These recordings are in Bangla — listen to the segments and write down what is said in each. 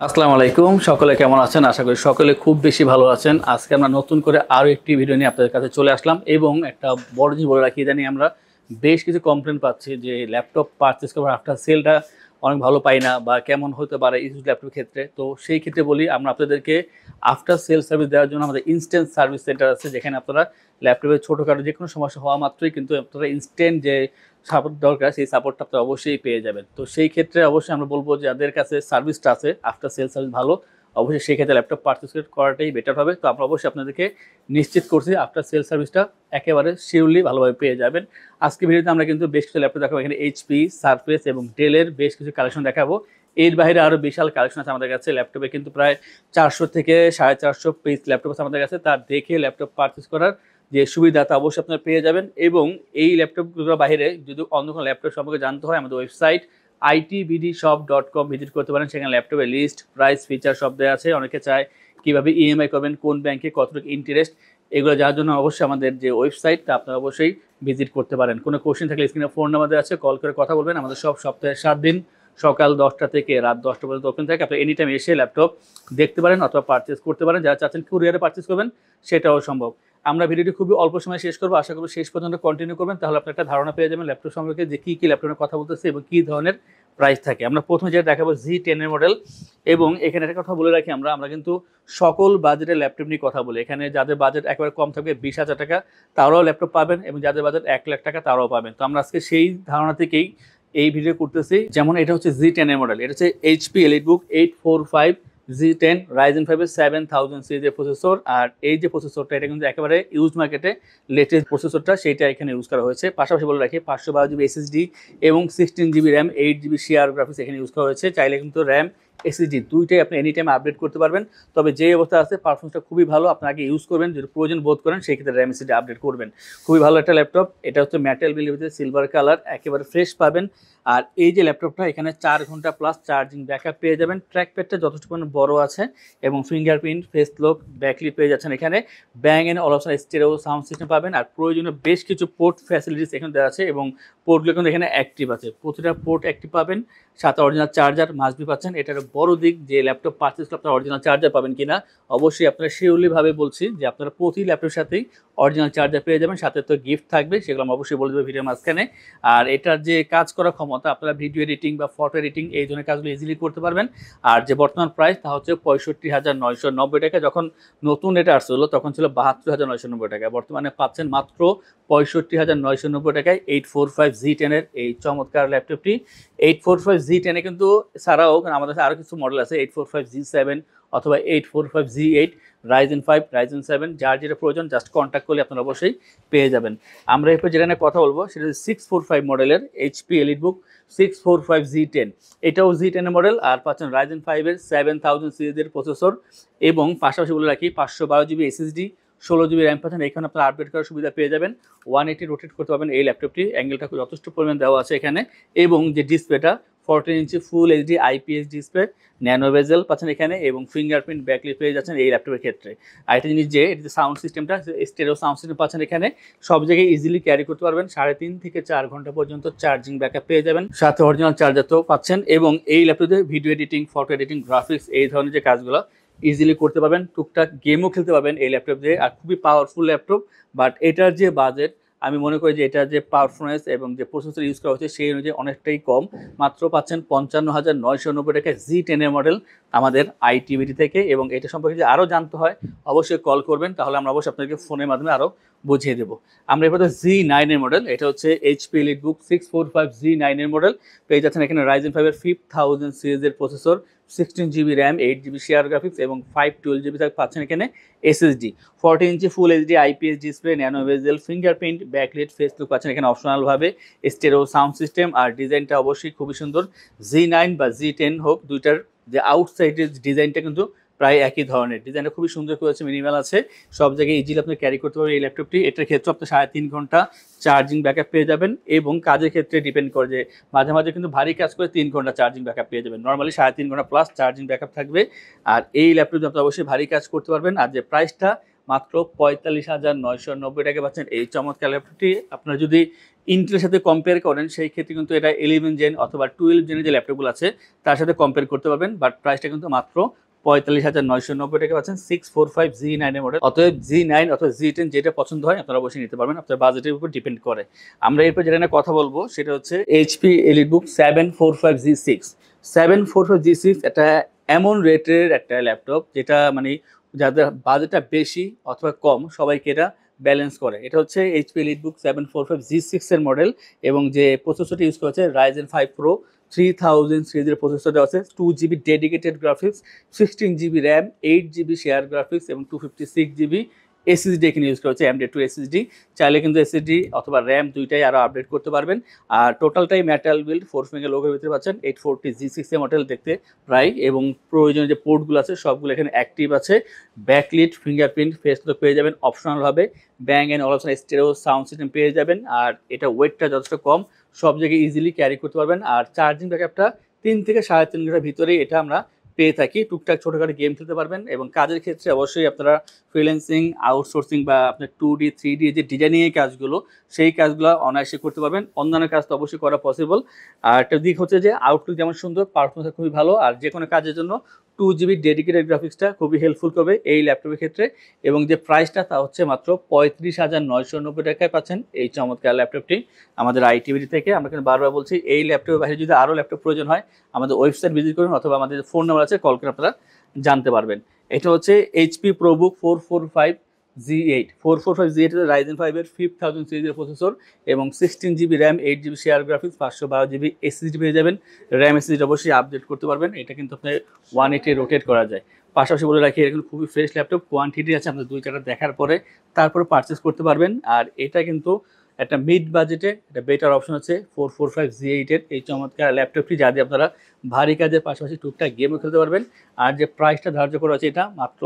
আসসালামু আলাইকুম, সকলে কেমন আছেন? আশা করি সকলে খুব বেশি ভালো আছেন। আজকে আমরা নতুন করে আরও একটি ভিডিও নিয়ে আপনাদের কাছে চলে আসলাম এবং একটা বড় জিনিস বলে রাখি, জানি আমরা বেশ কিছু কমপ্লেন পাচ্ছি যে ল্যাপটপ পারচেস করার আফটার সেলটা অনেক ভালো পাই না বা কেমন হতে পারে ইউজ ল্যাপটপের ক্ষেত্রে। তো সেই ক্ষেত্রে বলি, আমরা আপনাদেরকে আফটার সেল সার্ভিস দেওয়ার জন্য আমাদের ইনস্ট্যান্ট সার্ভিস সেন্টার আছে, যেখানে আপনারা ল্যাপটপের ছোটোখাটো যে কোনো সমস্যা হওয়া মাত্রই কিন্তু আপনারা ইনস্ট্যান্ট যে সাপোর্ট দরকার সেই সাপোর্টটা আপনারা অবশ্যই পেয়ে যাবেন। তো সেই ক্ষেত্রে অবশ্যই আমরা বলবো যে যাদের কাছে সার্ভিসটা আছে, আফটার সেল সার্ভিস ভালো, অবশ্যই সেই ক্ষেত্রে ল্যাপটপ পারচেস করাটাই বেটার হবে। তো আমরা অবশ্যই আপনাদেরকে নিশ্চিত করছি আফটার সেল সার্ভিসটা একেবারে শিওরলি ভালোভাবে পেয়ে যাবেন। আজকে ভিডিওতে আমরা কিন্তু বেশ কিছু ল্যাপটপ দেখাবো, এখানে এইচপি, সারফেস এবং ডেলের বেশ কিছু কালেকশন দেখাবো। এর বাইরে আরও বিশাল কালেকশন আছে আমাদের কাছে। ল্যাপটপে কিন্তু প্রায় 400 থেকে 450 পিস ল্যাপটপ আছে আমাদের কাছে। তার দেখে ল্যাপটপ পারচেস করার যে সুবিধা তা অবশ্যই আপনারা পেয়ে যাবেন। এবং এই ল্যাপটপগুলোর বাইরে যদি অন্য কোনো ল্যাপটপ সম্পর্কে জানতে হয়, আমাদের ওয়েবসাইট itbdshop.com ভিজিট করতে পারেন। সেখানে ল্যাপটপের লিস্ট, প্রাইস, ফিচার সব দেওয়া আছে। অনেকে চায় কীভাবে ইএমআই করবেন, কোন ব্যাংকে কতটুকু ইন্টারেস্ট, এগুলো যাওয়ার জন্য অবশ্যই আমাদের যে ওয়েবসাইট তা আপনারা অবশ্যই ভিজিট করতে পারেন। কোনো কোশ্চেন থাকলে স্ক্রিনে ফোন নাম্বার দেওয়া আছে, কল করে কথা বলবেন। আমাদের সব সপ্তাহে 7 দিন সকাল 10টা থেকে রাত 10টা পর্যন্ত ওপেন থাকে। আপনি এনি টাইম এসে ল্যাপটপ দেখতে পারেন অথবা পারচেস করতে পারেন। যারা চাচ্ছেন কুরিয়ারে পারচেস করবেন সেটাও সম্ভব। আমরা ভিডিওটি খুবই অল্প সময় শেষ করবো, আশা করি শেষ পর্যন্ত কন্টিনিউ করবেন, তাহলে আপনার একটা ধারণা পেয়ে যাবেন ল্যাপটপ সম্পর্কে, যে কী কী ল্যাপটপের কথা বলতেছে এবং কী ধরনের প্রাইস থাকে। আমরা প্রথমে যেটা দেখাবো Z10 এর মডেল। এবং এখানে একটা কথা বলে রাখি, আমরা কিন্তু সকল বাজেটের ল্যাপটপ নিয়ে কথা বলি। এখানে যাদের বাজেট একেবারে কম থাকবে 20,000 টাকা, তারাও ল্যাপটপ পাবেন, এবং যাদের বাজেট 1 লাখ টাকা তারাও পাবেন। তো আমরা আজকে সেই ধারণা থেকেই এই ভিডিও করতেছি। যেমন এটা হচ্ছে Z10 এর মডেল, এটা হচ্ছে HP EliteBook 845 Z10 Ryzen 5 এর 7000 সিরিজের প্রসেসর। আর এই যে প্রসেসরটা, এটা কিন্তু একেবারে ইউজ মার্কেটে লেটেস্ট প্রসেসরটা, সেইটা এখানে ইউজ করা হয়েছে। পাশাপাশি বলে রাখি 512 জিবি SSD এবং 16 GB RAM, 8 GB share graphics এখানে ইউজ করা হয়েছে। চাইলে কিন্তু র্যাম, SSD দুইটাই আপনি এনি টাইম আপডেট করতে পারবেন। তবে যে অবস্থা আছে পারফরমেন্সটা খুবই ভালো, আপনাকে ইউজ করবেন, যদি প্রয়োজন বোধ করেন সেই ক্ষেত্রে র্যাম, SSD আপডেট করবেন। খুবই ভালো একটা ল্যাপটপ। এটা হচ্ছে মেটাল বিলিভিতে সিলভার কালার, একেবারে ফ্রেশ পাবেন। আর এই যে ল্যাপটপটা, এখানে 4 ঘন্টা প্লাস চার্জিং ব্যাকআপ পেয়ে যাবেন। ট্র্যাকপ্যাডটা যথেষ্ট পরিমাণে বড় আছে এবং ফিঙ্গারপ্রিন্ট, ফেস লক, ব্যাকলিট পেয়ে যাচ্ছেন। এখানে ব্যাং এন্ড অলপশন স্টেরিও সাউন্ড সিস্টেম পাবেন। আর প্রয়োজনীয় বেশ কিছু পোর্ট ফ্যাসিলিটিস এখানে দেওয়া আছে এবং পোর্টগুলো কিন্তু এখানে অ্যাক্টিভ আছে, প্রতিটা পোর্ট অ্যাক্টিভ পাবেন। সাথে অরিজিনাল চার্জার মাস্ট বি পাচ্ছেন। এটার বড় দিক যে ল্যাপটপ পারচেস করলে আপনারা অরিজিনাল চার্জার পাবেন কিনা। অবশ্যই আপনারা শিওরলিভাবে বলছি যে আপনারা প্রতি ল্যাপটপের সাথেই অরিজিনাল চার্জার পেয়ে যাবেন, সাথে তো গিফট থাকবে, সেগুলো আমি অবশ্যই বলে দেবো ভিডিওর মাঝখানে। আর এটার যে কাজ করার ক্ষমতা, আপনারা ভিডিও এডিটিং বা ফটো এডিটিং এই ধরনের কাজগুলো ইজিলি করতে পারবেন। আর যে বর্তমান প্রাইস তা হচ্ছে 65,990 টাকা। যখন নতুন এটা আসছিল তখন ছিল 72,990 টাকা। বর্তমানে পাচ্ছেন মাত্র 65,990 টাকায় 845 Z10 এর এই চমৎকার ল্যাপটপটি। 845 Z10 এ কিন্তু ছাড়াও আমাদের কাছে আরও কিছু মডেল আছে, 845 Z7 অথবা 845 Z8, Ryzen 5, Ryzen 7, যার যেটা প্রয়োজন জাস্ট কন্ট্যাক্ট করলে আপনারা অবশ্যই পেয়ে যাবেন। আমরা এরপর যেটা নিয়ে কথা বলবো সেটা হচ্ছে 645 মডেলের HP EliteBook 645 Z10। এটাও Z10 এর মডেল, আর পাচ্ছেন Ryzen 5 এর 7000 সিরিজের প্রসেসর। এবং পাশাপাশি বলে রাখি 512 জিবি SSD, 16 জিবি র্যাম পাচ্ছেন। এখানে আপনারা আপডেট করার সুবিধা পেয়ে যাবেন। 180 রোটেট করতে পারবেন এই ল্যাপটপটি, অ্যাঙ্গেলটা যথেষ্ট পরিমাণ দেওয়া আছে এখানে। এবং যে ডিসপ্লেটা 14 inch full HD IPS display, nano bezel পাচ্ছেন এখানে, এবং ফিঙ্গারপ্রিন্ট ব্যাকলিট পেয়ে যাচ্ছেন এই ল্যাপটপের ক্ষেত্রে। আর একটা জিনিস যে এটা সাউন্ড সিস্টেমটা স্টেরিও সাউন্ড সিস্টেম পাচ্ছেন এখানে, সব জায়গায় ইজিলি ক্যারি করতে পারবেন। 3.5 থেকে 4 ঘন্টা পর্যন্ত চার্জিং ব্যাকআপ পেয়ে যাবেন, সাথে অরিজিনাল চার্জার তো পাচ্ছেন। এবং এই ল্যাপটপে video editing, photo editing, graphics এই ধরনের যে কাজগুলো ইজিলি করতে পারবেন। টুকটাক গেমও খেলতে পারবেন এই ল্যাপটপ দিয়ে। আর খুবই পাওয়ারফুল ল্যাপটপ, বাট এটার যে বাজেট, আমি মনে করি যে এটা যে পারফরমেন্স এবং যে প্রসেসর ইউজ করা হচ্ছে সেই অনুযায়ী অনেকটাই কম। মাত্র পাচ্ছেন 55,990 টাকায় Z10 এর মডেল আমাদের ITBD থেকে। এবং এটা সম্পর্কে যদি আরও জানতে হয় অবশ্যই কল করবেন, তাহলে আমরা অবশ্যই আপনাদেরকে ফোনের মাধ্যমে আরও বুঝিয়ে দেবো। আমরা এরপর Z9 এর মডেল, এটা হচ্ছে HP EliteBook 645 Z9 এর মডেল। পেয়ে যাচ্ছেন এখানে Ryzen 5 এর 5000 সিরিজের processor, 16 GB RAM, 8 GB share graphics এবং 512 জিবি পাচ্ছেন এখানে SSD, 14 inch full HD IPS display, nano bezel, fingerprint, backlit, face look পাচ্ছেন এখানে অপশনালভাবে, স্টেরিও সাউন্ড সিস্টেম। আর ডিজাইনটা অবশ্যই খুবই সুন্দর। Z9 বা Z10 হোক, দুইটার যে আউটসাইডের ডিজাইনটা কিন্তু প্রায় একই ধরনের। ডিজাইনটা খুবই সুন্দর করেছে, মিনিমাল আছে, সব জায়গায় ইজিলি আপনি ক্যারি করতে পারবেন এই ল্যাপটপটি। এটার ক্ষেত্রে আপনি 3.5 ঘন্টা চার্জিং ব্যাকআপ পেয়ে যাবেন। এবং কাজের ক্ষেত্রে ডিপেন্ড করে যে মাঝে মাঝে কিন্তু ভারী কাজ করে 3 ঘন্টা চার্জিং ব্যাকআপ পেয়ে যাবেন। নর্মালি 3.5 ঘন্টা প্লাস চার্জিং ব্যাকআপ থাকবে। আর এই ল্যাপটপে আপনি অবশ্যই ভারী কাজ করতে পারবেন। আর যে প্রাইসটা মাত্র 45,990 টাকা পাচ্ছেন এই চমৎকার ল্যাপটপটি। আপনারা যদি ইন্টেলের সাথে কম্পেয়ার করেন সেই ক্ষেত্রে কিন্তু এটা 11 জেন অথবা 12 জেনের যে ল্যাপটপগুলো আছে তার সাথে কম্পেয়ার করতে পারবেন, বাট প্রাইসটা কিন্তু মাত্র 45,990 টাকা পাচ্ছেন 645 Z9 এর মডেল। অতএব Z9 অথবা Z10 যেটা পছন্দ হয় আপনারা অবশ্যই নিতে পারবেন, আপনার বাজেটের উপর ডিপেন্ড করে। আমরা এরপর যেটা নিয়ে কথা বলবো সেটা হচ্ছে HP EliteBook 745G6। 745G6 একটা এমন রেটের একটা ল্যাপটপ যেটা মানে যাদের বাজেটটা বেশি অথবা কম সবাইকে এটা ব্যালেন্স করে। এটা হচ্ছে HP EliteBook 745G6 এর মডেল এবং যে প্রসেসরটি ইউজ করেছে Ryzen 5 Pro 3000 সিরিজের প্রসেসর দেওয়া আছে, 2GB dedicated graphics, 16GB RAM, 8GB share graphics এবং 256GB এসএসডি এখানে ইউজ করেছে M.2 এসএসডি। চাইলে কিন্তু এসএসডি অথবা র্যাম দুইটাই আরও আপডেট করতে পারবেন। আর টোটালটাই মেটাল বিল্ড 4 ফিঙ্গার লোগোর ভিতরে পাচ্ছেন। 840G6 এর মডেল দেখতে প্রায়, এবং প্রয়োজনীয় যে পোর্টগুলো আছে সবগুলো এখানে অ্যাক্টিভ আছে। ব্যাকলিট, ফিঙ্গারপ্রিন্ট, ফেস লক পেয়ে যাবেন অপশনালভাবে। ব্যাং অ্যান্ড অলপশন স্টেরিও সাউন্ড সিস্টেম পেয়ে যাবেন। আর এটা ওয়েটটা যথেষ্ট কম, সব জায়গায় ইজিলি ক্যারি করতে পারবেন। আর চার্জিং ব্যাকআপটা 3 থেকে 3.5 ঘন্টার ভিতরেই এটা আমরা পেয়ে থাকি। টুকটাক ছোটোখাটো গেম খেলতে পারবেন এবং কাজের ক্ষেত্রে অবশ্যই আপনারা ফ্রিল্যান্সিং, আউটসোর্সিং বা আপনার 2D 3D যে ডিজাইনিংয়ের কাজগুলো সেই কাজগুলো অনায়াসে করতে পারবেন। অন্যান্য কাজ তো অবশ্যই করা পসিবল। আর একটা দিক হচ্ছে যে আউটলুক যেমন সুন্দর, পারফরমেন্স খুবই ভালো। আর যে কোনো কাজের জন্য 2GB ডেডিকেটেড গ্রাফিক্সটা খুবই হেল্পফুল করবে এই ল্যাপটপের ক্ষেত্রে। এবং যে প্রাইসটা তা হচ্ছে মাত্র 35,990 টাকায় পাচ্ছেন এই চমৎকার ল্যাপটপটি আমাদের আইটিভিডি থেকে। আমরা কিন্তু বারবার বলছি এই ল্যাপটপের বাইরে যদি আরও ল্যাপটপ প্রয়োজন হয় আমাদের ওয়েবসাইট ভিজিট করুন অথবা আমাদের ফোন নাম্বার আছে কল করে আপনারা জানতে পারবেন। এটা হচ্ছে HP ProBook 445G8। 445G8 Ryzen 5 এর 5000 সিরিজের প্রসেসর এবং 16GB RAM, 8GB share graphics, 512GB SSD পেয়ে যাবেন। র্যাম এসএসডি অবশ্যই আপডেট করতে পারবেন। এটা কিন্তু আপনার 180 রোটেট করা যায়। পাশাপাশি বলে রাখি এটা কিন্তু খুবই ফ্রেশ ল্যাপটপ, কোয়ান্টিটি আছে, আপনার 2-4টা দেখার পরে তারপরে পারচেস করতে পারবেন। আর এটা কিন্তু একটা মিড বাজেটে একটা বেটার অপশন আছে 445G8 এর এই চমৎকার ল্যাপটপটি, যা দিয়ে আপনারা ভারী কাজের পাশাপাশি টুকটাক গেমও খেলতে পারবেন। আর যে প্রাইসটা ধার্য করা আছে এটা মাত্র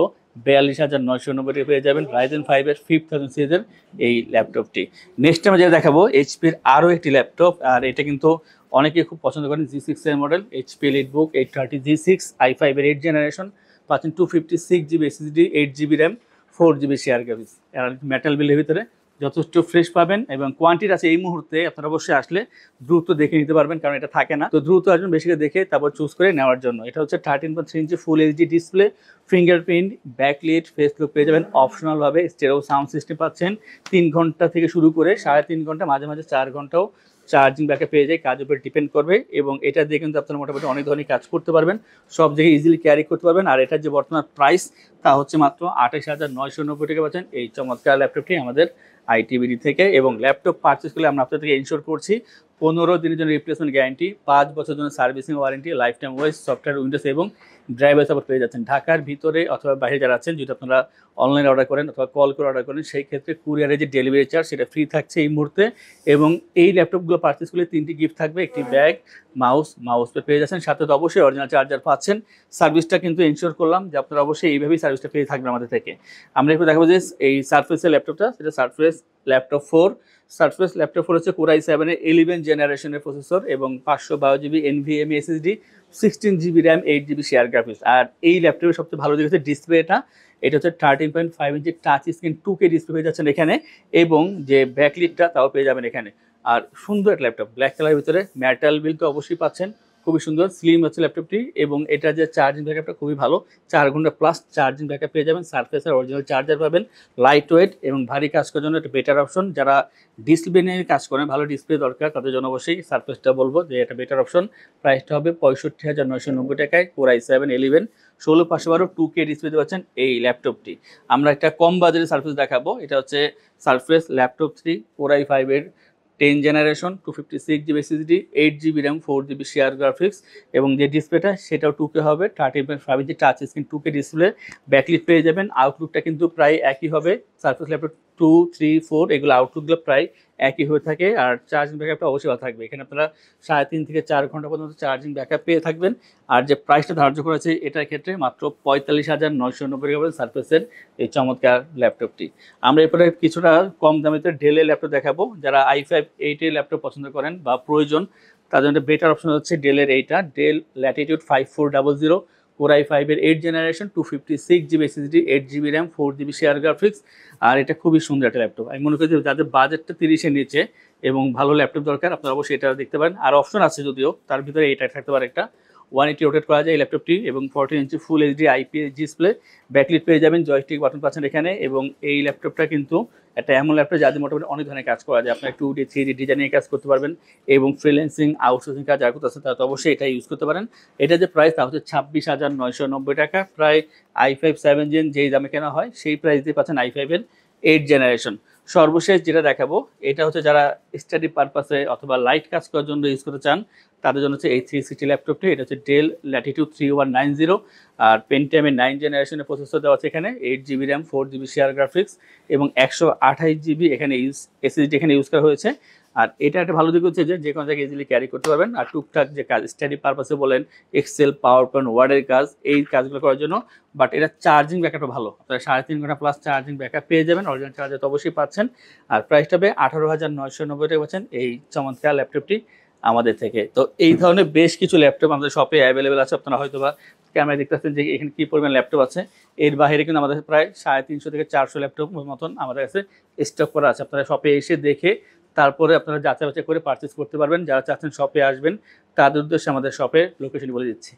42,990 টাকা পেয়ে যাবেন Ryzen 5 এর 5000 সিরিজের এই ল্যাপটপটি। নেক্সট আমরা যেটা দেখাবো এইচপির আরও একটি ল্যাপটপ, আর এটা কিন্তু অনেকে খুব পছন্দ করেন G6 এর model HP EliteBook 830G6 i5 এর 8 জেনারেশন। পাচ্ছেন 256GB SSD, 8GB RAM, 4GB share graphics. আর মেটাল বিলের ভিতরে যথেষ্ট ফ্রেশ পাবেন এবং কোয়ান্টিটি আছে এই মুহূর্তে। আপনারা অবশ্যই আসলে দ্রুত দেখে নিতে পারবেন, কারণ এটা থাকে না, তো দ্রুত আসবেন বেশি করে দেখে তারপর চুজ করে নেওয়ার জন্য। এটা হচ্ছে 13.3 inch full HD display, fingerprint, backlit, face lock পেয়ে যাবেন অপশনালভাবে। স্টেরিও সাউন্ড সিস্টেম পাচ্ছেন। 3 ঘন্টা থেকে শুরু করে 3.5 ঘন্টা, মাঝে মাঝে 4 ঘন্টাও চার্জিং ব্যাকআপ পেয়ে যায়, কাজের উপর ডিপেন্ড করবে। এবং এটা দিয়ে কিন্তু আপনারা মোটামুটি অনেক ধরনের কাজ করতে পারবেন, সব জায়গায় ইজিলি ক্যারি করতে পারবেন। আর এটার যে বর্তমান প্রাইস তা হচ্ছে মাত্র 28,990 টাকা পাচ্ছেন এই চমৎকার ল্যাপটপটি আমাদের আইটিভিডি থেকে। এবং ল্যাপটপ পারচেস করলে আমরা আপনাদের থেকে ইনশোর করছি 15 দিনের জন্য রিপ্লেসমেন্ট গ্যারান্টি, 5 বছরের জন্য সার্ভিসিং ওয়ারেন্টি, লাইফ টাইম ওয়েস, সফটওয়্যার, উইন্ডোজ এবং ড্রাইভার সাপোর্ট পেয়ে যাচ্ছেন। ঢাকার ভিতরে অথবা বাইরে যারা আছেন, যদি আপনারা অনলাইনে অর্ডার করেন অথবা কল করে অর্ডার করেন, সেই ক্ষেত্রে কুরিয়ারের যে ডেলিভারি চার্জ সেটা ফ্রি থাকছে এই মুহূর্তে। এবং এই ল্যাপটপগুলো পারচেস করলে 3টি গিফট থাকবে, একটি ব্যাগ, মাউস পেয়ে যাচ্ছেন, সাথে তো অবশ্যই অরিজিনাল চার্জার পাচ্ছেন। সার্ভিসটা কিন্তু ইনশোর করলাম যে আপনারা অবশ্যই এইভাবেই সার্ভিসটা পেয়ে থাকবেন আমাদের থেকে। আমরা একটু দেখাবো যে এই সারফেসের ল্যাপটপটা, সেটা সারফেস ল্যাপটপ 4। সারফেস ল্যাপটপ 4 হচ্ছে Core i7 এর 11 জেনারেশনের প্রসেসর এবং 512GB NVMe SSD, 16GB RAM, 8GB share graphics. আর এই ল্যাপটপের সবচেয়ে ভালো দিক হচ্ছে ডিসপ্লেটা। এটা হচ্ছে 13.5 ইঞ্চি টাচ স্ক্রিন 2K ডিসপ্লে পেয়ে যাচ্ছেন এখানে, এবং যে ব্যাকলিটটা তাও পেয়ে যাবেন এখানে। আর সুন্দর একটা ল্যাপটপ, ব্ল্যাক কালারের ভিতরে, মেটাল বিল তো অবশ্যই পাচ্ছেন, খুবই সুন্দর স্লিম হচ্ছে ল্যাপটপটি। এবং এটা যে চার্জিং ব্যাকআপটা খুবই ভালো, 4 ঘন্টা প্লাস চার্জিং ব্যাকআপ পেয়ে যাবেন। সারফেসের অরিজিনাল চার্জার পাবেন, লাইট ওয়েট এবং ভারী কাজ করার জন্য একটা বেটার অপশন। যারা ডিসপ্লে নিয়ে কাজ করেন, ভালো ডিসপ্লে দরকার, তাদের জন্য অবশ্যই সারফেসটা বলবো যে এটা বেটার অপশন। প্রাইসটা হবে 65,990 টাকায় Core i7 11 16/512 2K ডিসপ্লে পাচ্ছেন এই ল্যাপটপটি। আমরা একটা কম বাজারের সারফেস দেখাবো, এটা হচ্ছে সারফেস ল্যাপটপ 3 Core i5 এর 10 generation, 256GB SSD, 8GB RAM, 4GB share graphics. এবং যে ডিসপ্লেটা সেটাও 2K হবে, 13.5 ইঞ্চি touch screen 2K display, backlit পেয়ে যাবেন। আউটলুকটা কিন্তু প্রায় একই হবে, সারফেস ল্যাপটপ 2, 3, 4 এগুলো আউটলুকগুলো প্রায় একই হয়ে থাকে। আর চার্জিং ব্যাকআপটা অবশ্যই ভালো থাকবে, এখানে আপনারা 3.5 থেকে 4 ঘন্টা পর্যন্ত চার্জিং ব্যাকআপ পেয়ে থাকবেন। আর যে প্রাইসটা ধার্য করা আছে এটার ক্ষেত্রে মাত্র 45,990 টাকা পাবেন সারফেসের এই চমৎকার ল্যাপটপটি। আমরা এরপরে কিছুটা কম দামিতে ডেলের ল্যাপটপ দেখাবো। যারা i5 8 এর ল্যাপটপ পছন্দ করেন বা প্রয়োজন, তাদের জন্য বেটার অপশন হচ্ছে ডেলের এইটা, ডেল ল্যাটিটিউড 5400 Core i5 এর 8 generation, 256GB SSD, 8GB RAM, 4GB share graphics. আর এটা খুবই সুন্দর একটা ল্যাপটপ। আমি মনে করি যে যাদের বাজেটটা 30-এর নিচে এবং ভালো ল্যাপটপ দরকার, আপনারা অবশ্যই এটা দেখতে পারেন। আর অপশন আছে যদিও, তার ভিতরে এটা থাকতে পারে একটা 180 রোটেট করা যায় এই ল্যাপটপটি, এবং 14 inch full HD IPS display, backlit পেয়ে যাবেন, জয়স্টিক বাটন পাচ্ছেন এখানে। এবং এই ল্যাপটপটা কিন্তু একটা এমন ল্যাপটপ যাদের মোটামুটি অনেক ধরনের কাজ করা যায়, আপনার 2D 3D ডিজাইনের কাজ করতে পারবেন, এবং ফ্রিল্যান্সিং আউটসোর্সিং কাজ যারা করতেছেন তারা তো অবশ্যই এটা ইউজ করতে পারেন। এটা যে প্রাইস তা হচ্ছে 26,990 টাকা, প্রায় i5 7 জেন যেই দামে কেনা হয় সেই প্রাইস দিয়ে পাচ্ছেন i5 এর 8 জেনারেশন। সর্বশেষ যেটা দেখাবো এটা হচ্ছে যারা স্টাডি পারপাসে অথবা লাইট কাজ করার জন্য ইউজ করতে চান তাদের জন্য হচ্ছে এই 360 ল্যাপটপটি। এটা হচ্ছে ডেল ল্যাটিটিউড 3190, আর পেন্টিয়ামের 9 জেনারেশনের প্রসেসর দেওয়া আছে এখানে, 8GB RAM, 4GB share graphics এবং 128GB এখানে এসএসডি এখানে ইউজ করা হয়েছে। আর এটা একটা ভালো দিক হচ্ছে যে কোনো জায়গায় ইজিলি ক্যারি করতে পারবেন। আর টুকটাক যে কাজ স্টাডি পারপাসে বলেন, এক্সেল, পাওয়ার পয়েন্ট, ওয়ার্ডের কাজ, এই কাজগুলো করার জন্য। বাট এটা চার্জিং ব্যাকআপটা ভালো, আপনারা 3.5 ঘন্টা প্লাস চার্জিং ব্যাকআপ পেয়ে যাবেন, অরিজিনাল চার্জার তো অবশ্যই পাচ্ছেন। আর প্রাইসটা হবে 18,990 টাকা পাচ্ছেন এই চমৎকার ল্যাপটপটি আমাদের থেকে। তো এই ধরনের বেশ কিছু ল্যাপটপ আমাদের শপে অ্যাভেলেবেল আছে, আপনারা হয়তো বা ক্যামেরা দেখতে পাচ্ছেন যে এখানে কী পরিমাণ ল্যাপটপ আছে। এর বাইরে কিন্তু আমাদের প্রায় 350 থেকে 400 ল্যাপটপ মতন আমাদের কাছে স্টক করা আছে, আপনারা শপে এসে দেখে তারপরে আপনারা যাচাই বাছাই করে পারচেস করতে পারবেন। যারা চাচ্ছেন শপে আসবেন তাদের উদ্দেশ্যে আমাদের শপের লোকেশন বলে দিচ্ছি।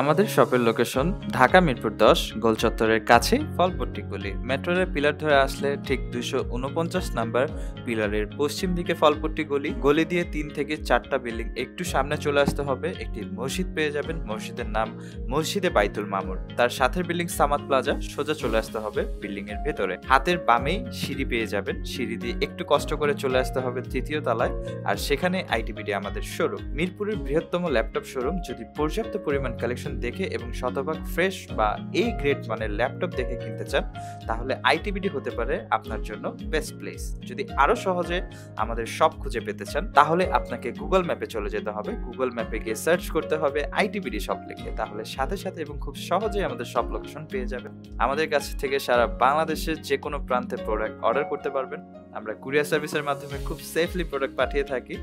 আমাদের শপের লোকেশন ঢাকা মিরপুর 10 গোল চত্বরের কাছে ফলপট্টি গলি। মেট্রো রেল পিলার ধরে আসলে ঠিক 249 নাম্বার পিলারের পশ্চিম দিকে ফলপট্টি গলি। গলি দিয়ে 3 থেকে 4টা বিল্ডিং একটু সামনে চলে আসতে হবে, একটি মসজিদ পেয়ে যাবেন, মসজিদের নাম মসজিদে বাইতুল মামুর। তার সাথে বিল্ডিং সামাদ প্লাজা, সোজা চলে আসতে হবে বিল্ডিং এর ভেতরে। হাতের বামেই সিঁড়ি পেয়ে যাবেন, সিঁড়ি দিয়ে একটু কষ্ট করে চলে আসতে হবে 3য় তলায়, আর সেখানে আইটিবিডি আমাদের শোরুম। মিরপুরের বৃহত্তম ল্যাপটপ শোরুম। যদি পর্যাপ্ত পরিমাণ কালেকশন দেখে এবং শতভাগ ফ্রেশ বা এই গ্রেড মানের ল্যাপটপ দেখে কিনতে চান তাহলে আইটিবিডি হতে পারে আপনার জন্য বেস্ট প্লেস। যদি আরো সহজে আমাদের শপ খুঁজে পেতে চান তাহলে আপনাকে গুগল ম্যাপে চলে যেতে হবে। গুগল ম্যাপে গিয়ে সার্চ করতে হবে আইটিবিডি শপ লিখে, তাহলে সাথে সাথে এবং খুব সহজেই আমাদের শপ লোকেশন পেয়ে যাবেন। আমাদের কাছ থেকে সারা বাংলাদেশের যে কোনো প্রান্তে প্রোডাক্ট অর্ডার করতে পারবেন। আমরা কুরিয়ার সার্ভিসের মাধ্যমে খুব সেফলি প্রোডাক্ট পাঠিয়ে থাকি।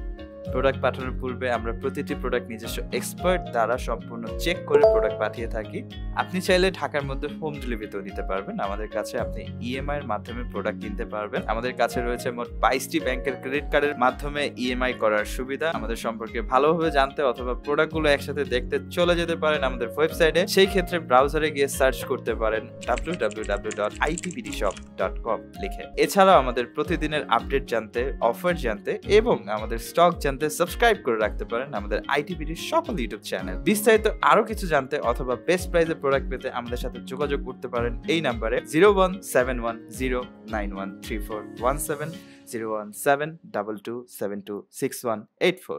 প্রোডাক্ট পাঠানোর পূর্বে আমরা প্রতিটি প্রোডাক্ট নিজস্ব এক্সপার্ট দ্বারা সম্পূর্ণ চেক করে প্রোডাক্ট পাঠিয়ে থাকি। আপনি চাইলে ঢাকার মধ্যে হোম ডেলিভারিতেও নিতে পারবেন। আমাদের কাছে আপনি ইএমআই এর মাধ্যমে প্রোডাক্ট কিনতে পারবেন। আমাদের কাছে রয়েছে মোট 22টি ব্যাংকের ক্রেডিট কার্ডের মাধ্যমে ইএমআই করার সুবিধা। আমাদের সম্পর্কে ভালোভাবে জানতে অথবা প্রোডাক্টগুলো একসাথে দেখতে চলে যেতে পারেন আমাদের ওয়েবসাইটে। সেই ক্ষেত্রে ব্রাউজারে গিয়ে সার্চ করতে পারেন www.itbdshop.com লিখে। এছাড়াও আমাদের প্রতিদিনের আপডেট জানতে, অফার জানতে এবং আমাদের স্টক জানতে সাবস্ক্রাইব করে রাখতে পারেন আমাদের আইটিবিডির সকল ইউটিউব চ্যানেল। বিস্তারিত আরো কিছু জানতে অথবা বেস্ট প্রাইসে প্রোডাক্ট পেতে আমাদের সাথে যোগাযোগ করতে পারেন এই নাম্বারে 01710913417 01722726184।